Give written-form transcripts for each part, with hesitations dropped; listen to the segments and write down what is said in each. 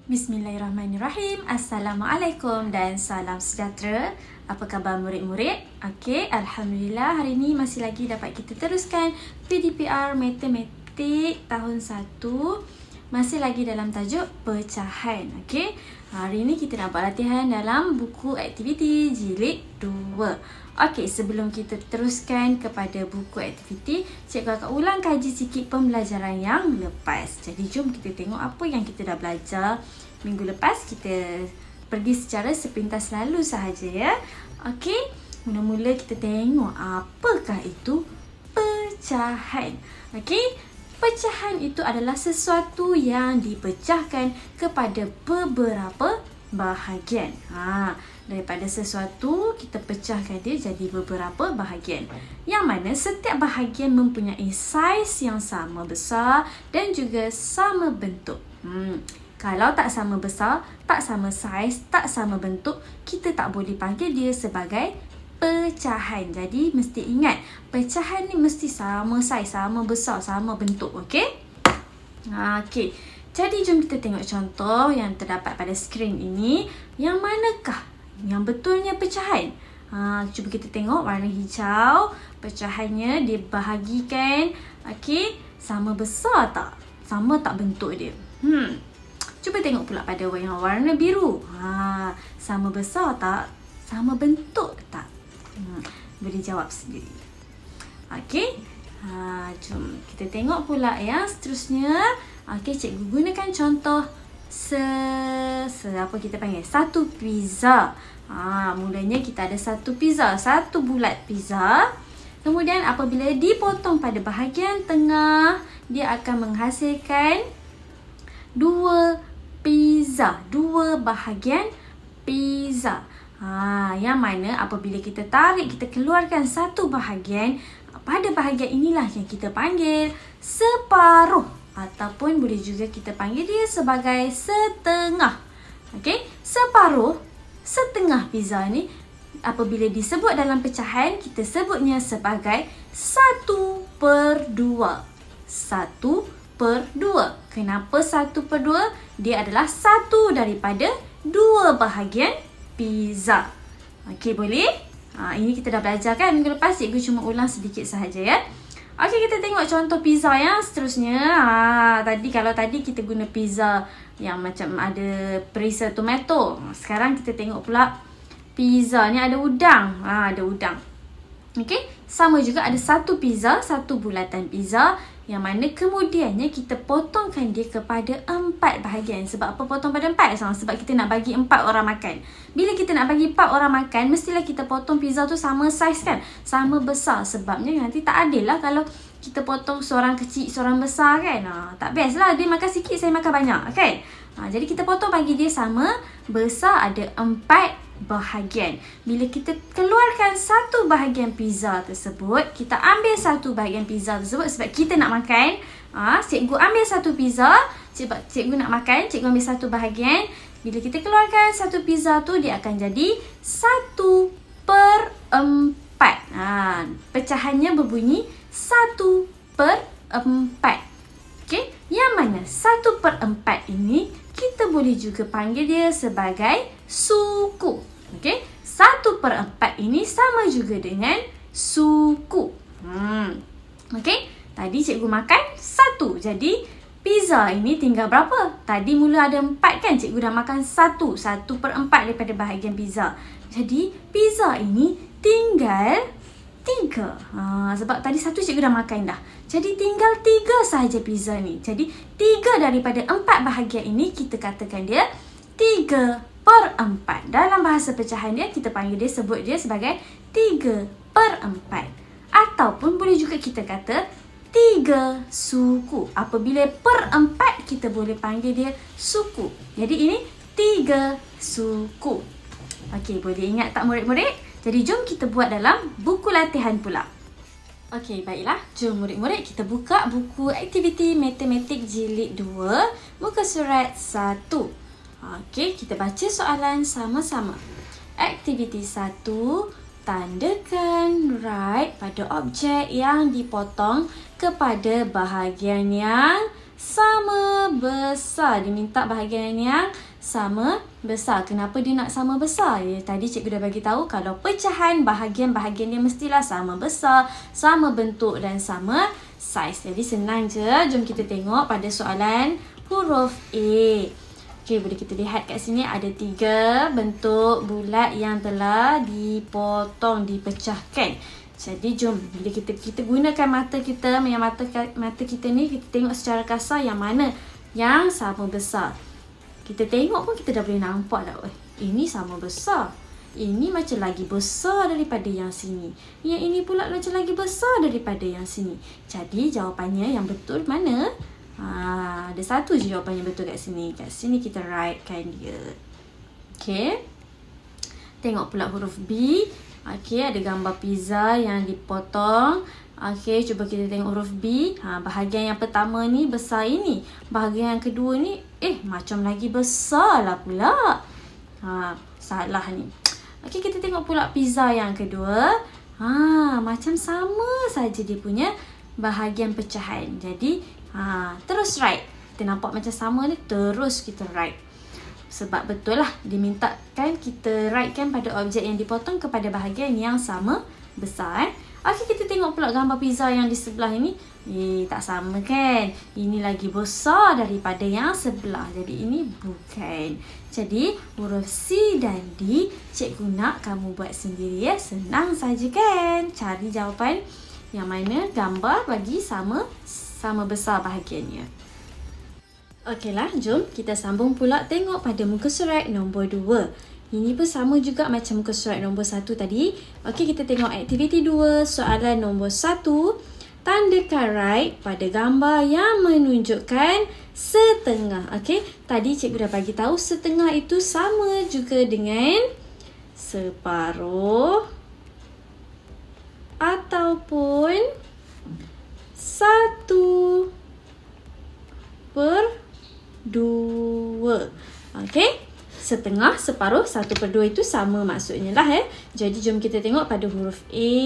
Bismillahirrahmanirrahim. Assalamualaikum dan salam sejahtera. Apa khabar murid-murid? Okey, Alhamdulillah hari ini masih lagi dapat kita teruskan PDPR Matematik tahun 1. Masih lagi dalam tajuk pecahan. Okey, hari ini kita nak buat latihan dalam buku aktiviti jilid 2. Okey, sebelum kita teruskan kepada buku aktiviti, cikgu akan ulang kaji sikit pembelajaran yang lepas. Jadi jom kita tengok apa yang kita dah belajar minggu lepas. Kita pergi secara sepintas lalu sahaja ya. Okey, mula-mula kita tengok apakah itu pecahan. Okey, pecahan itu adalah sesuatu yang dipecahkan kepada beberapa bahagian. Daripada sesuatu, kita pecahkan dia jadi beberapa bahagian. Yang mana setiap bahagian mempunyai saiz yang sama besar dan juga sama bentuk. Kalau tak sama besar, tak sama saiz, tak sama bentuk, kita tak boleh panggil dia sebagai pecahan. Jadi mesti ingat, pecahan ni mesti sama saiz, sama besar, sama bentuk. Okey? Okey. Jadi jom kita tengok contoh yang terdapat pada skrin ini. Yang manakah yang betulnya pecahan? Cuba kita tengok warna hijau. Pecahannya dibahagikan. Okey, sama besar tak? Sama tak bentuk dia? Cuba tengok pula pada yang warna biru. Sama besar tak? Sama bentuk tak? Boleh jawab sendiri. Okey. Jom kita tengok pula yang seterusnya. Okey, cikgu gunakan contoh apa kita panggil? Satu pizza. Mulanya kita ada satu pizza, satu bulat pizza. Kemudian apabila dipotong pada bahagian tengah, dia akan menghasilkan dua pizza, dua bahagian pizza. Yang mana apabila kita tarik, kita keluarkan satu bahagian, pada bahagian inilah yang kita panggil separuh. Ataupun boleh juga kita panggil dia sebagai setengah. Okey, separuh, setengah pizza ni apabila disebut dalam pecahan, kita sebutnya sebagai 1/2. 1/2. Kenapa 1/2? Dia adalah satu daripada dua bahagian pizza. Okey, boleh? Ini kita dah belajar kan minggu lepas. Cikgu cuma ulang sedikit sahaja ya. Okey, kita tengok contoh pizza yang seterusnya. Kalau tadi kita guna pizza yang macam ada perisa tomato. Sekarang kita tengok pula pizza ni ada udang. Ada udang. Okey, sama juga ada satu pizza, satu bulatan pizza yang mana kemudiannya kita potongkan dia kepada 4 bahagian. Sebab apa potong pada 4? Sebab kita nak bagi 4 orang makan. Bila kita nak bagi 4 orang makan, mestilah kita potong pizza tu sama saiz kan? Sama besar. Sebabnya nanti tak adil lah kalau kita potong seorang kecil, seorang besar kan? Tak best lah. Dia makan sikit, saya makan banyak kan? Jadi kita potong bagi dia sama besar, ada 4 bahagian. Bila kita keluarkan satu bahagian pizza tersebut, kita ambil satu bahagian pizza tersebut sebab kita nak makan. Cikgu ambil satu pizza, cikgu nak makan, cikgu ambil satu bahagian. Bila kita keluarkan satu pizza tu, dia akan jadi 1/4. Pecahannya berbunyi 1/4. Okey, yang mana 1/4 ini kita boleh juga panggil dia sebagai suku. Okey, 1/4 ini sama juga dengan suku. Okey, tadi cikgu makan 1. Jadi pizza ini tinggal berapa? Tadi mula ada 4 kan? Cikgu dah makan 1/4 daripada bahagian pizza. Jadi pizza ini tinggal 3. Sebab tadi 1 cikgu dah makan dah. Jadi tinggal 3 sahaja pizza ni. Jadi 3 daripada 4 bahagian ini kita katakan dia 3/4. Dalam bahasa pecahan dia, kita panggil dia, sebut dia sebagai 3/4. Ataupun boleh juga kita kata 3 suku. Apabila per 4, kita boleh panggil dia suku. Jadi ini 3 suku. Okey, boleh ingat tak murid-murid? Jadi jom kita buat dalam buku latihan pula. Okey, baiklah. Jom murid-murid kita buka buku aktiviti matematik jilid 2, muka surat 1. Okey, kita baca soalan sama-sama. Aktiviti 1, tandakan right pada objek yang dipotong kepada bahagian yang sama besar. Diminta bahagian yang sama besar. Kenapa dia nak sama besar? Ya, tadi cikgu dah bagi tahu kalau pecahan bahagian-bahagian dia mestilah sama besar, sama bentuk dan sama saiz. Jadi senang je. Jom kita tengok pada soalan huruf A. Okey, boleh kita lihat kat sini ada 3 bentuk bulat yang telah dipotong, dipecahkan. Jadi jom bila kita gunakan mata kita, yang mata kita ni kita tengok secara kasar yang mana yang sama besar. Kita tengok pun kita dah boleh nampak dah. Ini sama besar. Ini macam lagi besar daripada yang sini. Yang ini pula macam lagi besar daripada yang sini. Jadi jawapannya yang betul mana? Ada satu je jawapan yang betul kat sini. Kat sini kita writekan dia. Okay. Tengok pula huruf B. Okay, ada gambar pizza yang dipotong. Okay, cuba kita tengok huruf B. Bahagian yang pertama ni besar ini. Bahagian yang kedua ni, macam lagi besar lah pula. Salah ni. Okay, kita tengok pula pizza yang kedua. Macam sama saja dia punya bahagian pecahan. Jadi, terus write. Kita nampak macam sama ni, terus kita write. Sebab betul lah, dimintakan kita writekan pada objek yang dipotong kepada bahagian yang sama besar. Okay, kita tengok pula gambar pizza yang di sebelah ini. Tak sama kan? Ini lagi besar daripada yang sebelah. Jadi ini bukan. Jadi huruf C dan D cikgu nak kamu buat sendiri ya. Senang saja kan? Cari jawapan yang mana gambar bagi sama besar bahagiannya. Okeylah, jom kita sambung pula tengok pada muka surat nombor 2. Ini pun sama juga macam muka surat nombor 1 tadi. Okey, kita tengok aktiviti 2, soalan nombor 1. Tandakan right pada gambar yang menunjukkan setengah. Okey, tadi cikgu dah bagi tahu setengah itu sama juga dengan separuh ataupun 1/2. Okey. Setengah, separuh, 1/2 itu sama maksudnya lah. Jadi jom kita tengok pada huruf A.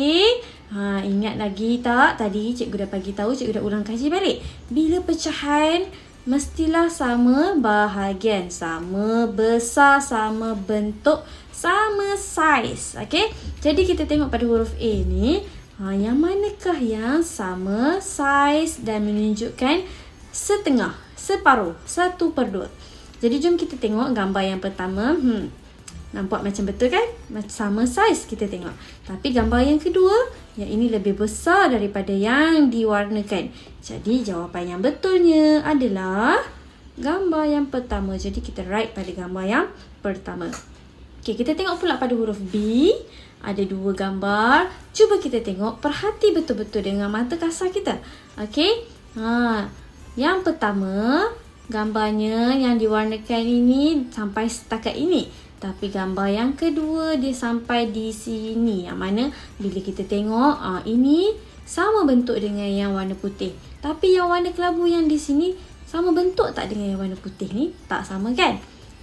Ingat lagi tak? Tadi cikgu dah bagi tahu, cikgu dah ulang kaji balik. Bila pecahan mestilah sama bahagian, sama besar, sama bentuk, sama saiz. Okey. Jadi kita tengok pada huruf A ni, yang manakah yang sama saiz dan menunjukkan setengah, separuh, 1/2. Jadi jom kita tengok gambar yang pertama. Nampak macam betul kan? Macam sama saiz kita tengok. Tapi gambar yang kedua, yang ini lebih besar daripada yang diwarnakan. Jadi jawapan yang betulnya adalah gambar yang pertama. Jadi kita write pada gambar yang pertama. Okey, kita tengok pula pada huruf B. Ada 2 gambar. Cuba kita tengok, perhati betul-betul dengan mata kasar kita. Okey. Yang pertama, gambarnya yang diwarnakan ini sampai setakat ini. Tapi gambar yang kedua dia sampai di sini. Yang mana bila kita tengok, ini sama bentuk dengan yang warna putih. Tapi yang warna kelabu yang di sini sama bentuk tak dengan yang warna putih ni? Tak sama kan?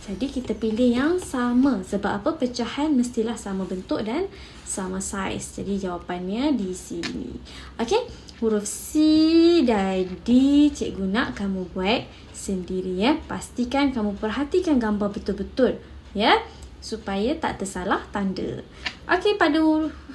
Jadi kita pilih yang sama. Sebab apa? Pecahan mestilah sama bentuk dan sama saiz. Jadi jawapannya di sini. Okey. Huruf C dan D cikgu nak kamu buat sendiri ya. Pastikan kamu perhatikan gambar betul-betul ya. Supaya tak tersalah tanda. Okey, pada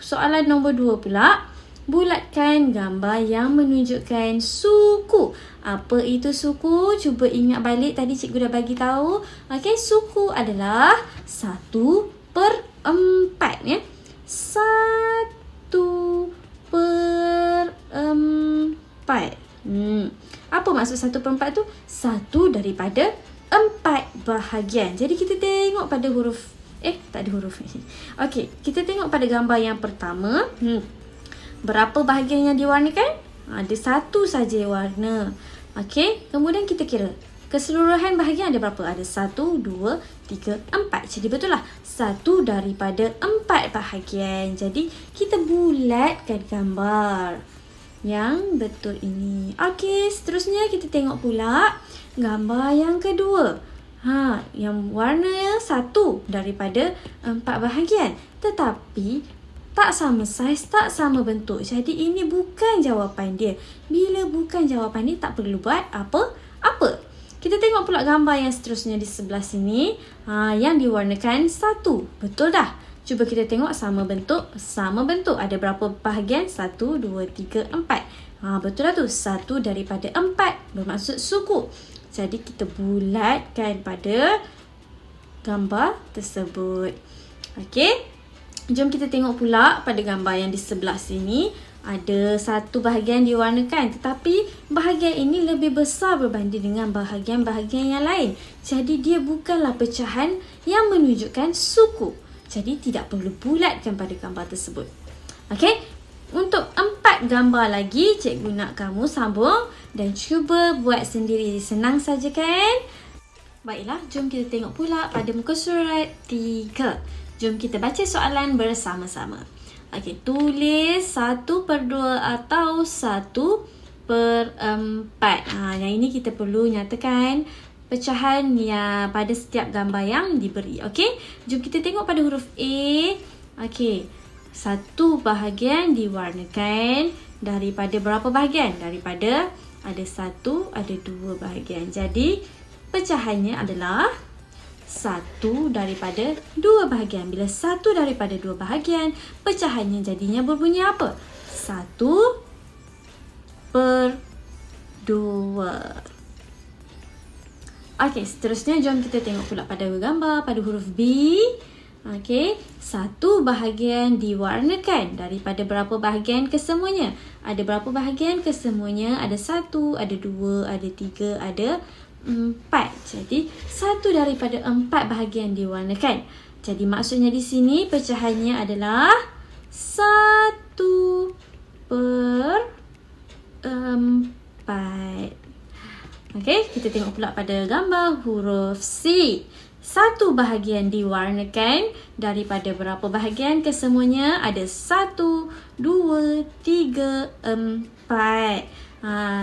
soalan nombor 2 pula. Bulatkan gambar yang menunjukkan suku. Apa itu suku? Cuba ingat balik tadi cikgu dah bagi tahu. Okey, suku adalah 1/4 ya. 1/4. Apa maksud 1/4 tu? 1 daripada 4 bahagian. Jadi kita tengok pada huruf tak ada huruf ni. Okey, kita tengok pada gambar yang pertama. Berapa bahagian yang diwarnakan? Ada 1 saja warna. Okey, kemudian kita kira. Keseluruhan bahagian ada berapa? Ada 1, 2, 3, 4. Jadi betul lah. 1 daripada 4 bahagian. Jadi kita bulatkan gambar yang betul ini. Okey, seterusnya kita tengok pula gambar yang kedua. Yang warna 1 daripada 4 bahagian. Tetapi tak sama saiz, tak sama bentuk. Jadi ini bukan jawapan dia. Bila bukan jawapan dia, tak perlu buat Apa? Kita tengok pula gambar yang seterusnya di sebelah sini. Yang diwarnakan 1. Betul dah? Cuba kita tengok sama bentuk. Sama bentuk. Ada berapa bahagian? 1, 2, 3, 4. Betul dah tu. 1 daripada 4 bermaksud suku. Jadi kita bulatkan pada gambar tersebut. Okey. Jom kita tengok pula pada gambar yang di sebelah sini. Ada satu bahagian diwarnakan, tetapi bahagian ini lebih besar berbanding dengan bahagian-bahagian yang lain. Jadi dia bukanlah pecahan yang menunjukkan suku. Jadi tidak perlu bulatkan pada gambar tersebut. Okey. Untuk 4 gambar lagi, cikgu nak kamu sambung dan cuba buat sendiri. Senang saja kan? Baiklah, jom kita tengok pula pada muka surat 3. Jom kita baca soalan bersama-sama. Okey, tulis 1/2 atau 1/4. Yang ini kita perlu nyatakan pecahan yang pada setiap gambar yang diberi. Okey, jom kita tengok pada huruf A. Okey, 1 bahagian diwarnakan daripada berapa bahagian? Daripada ada 1, ada 2 bahagian. Jadi, pecahannya adalah 1 daripada 2 bahagian. Bila 1 daripada 2 bahagian, pecahannya jadinya berbunyi apa? 1/2. Okey, seterusnya jom kita tengok pula pada gambar pada huruf B. Okey, 1 bahagian diwarnakan daripada berapa bahagian kesemuanya? Ada berapa bahagian kesemuanya? Ada 1, ada 2, ada 3, ada 4. Jadi 1 daripada 4 bahagian diwarnakan. Jadi maksudnya di sini pecahannya adalah 1/4. Okey, kita tengok pula pada gambar huruf C. 1 bahagian diwarnakan daripada berapa bahagian kesemuanya? Ada 1, 2, 3, 4.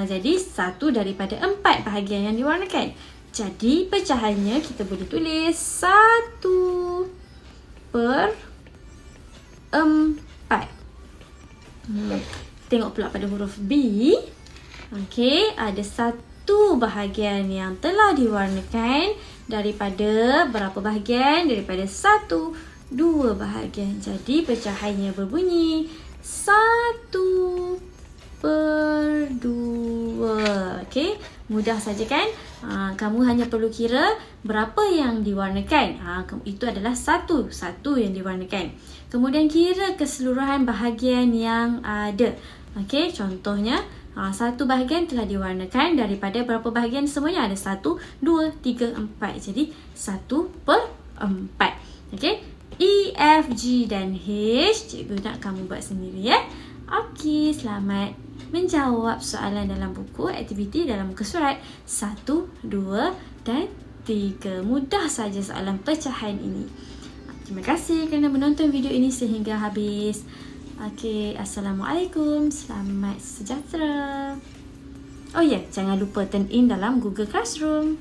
Jadi 1 daripada 4 bahagian yang diwarnakan. Jadi pecahannya kita boleh tulis 1/4. Tengok pula pada huruf B. Okey, ada 1 bahagian yang telah diwarnakan daripada berapa bahagian? Daripada 1, 2 bahagian. Jadi pecahannya berbunyi 1/2. Okey, mudah saja kan? Kamu hanya perlu kira berapa yang diwarnakan. Itu adalah satu yang diwarnakan. Kemudian kira keseluruhan bahagian yang ada. Okey, contohnya 1 bahagian telah diwarnakan daripada berapa bahagian semuanya? Ada 1, 2, 3, 4. Jadi 1/4. Okey, E, F, G dan H cikgu nak kamu buat sendiri ya. Okey, selamat menjawab soalan dalam buku aktiviti dalam muka surat 1, 2 dan 3. Mudah saja soalan pecahan ini. Terima kasih kerana menonton video ini sehingga habis. Okey, Assalamualaikum. Selamat sejahtera. Oh ya, jangan lupa turn in dalam Google Classroom.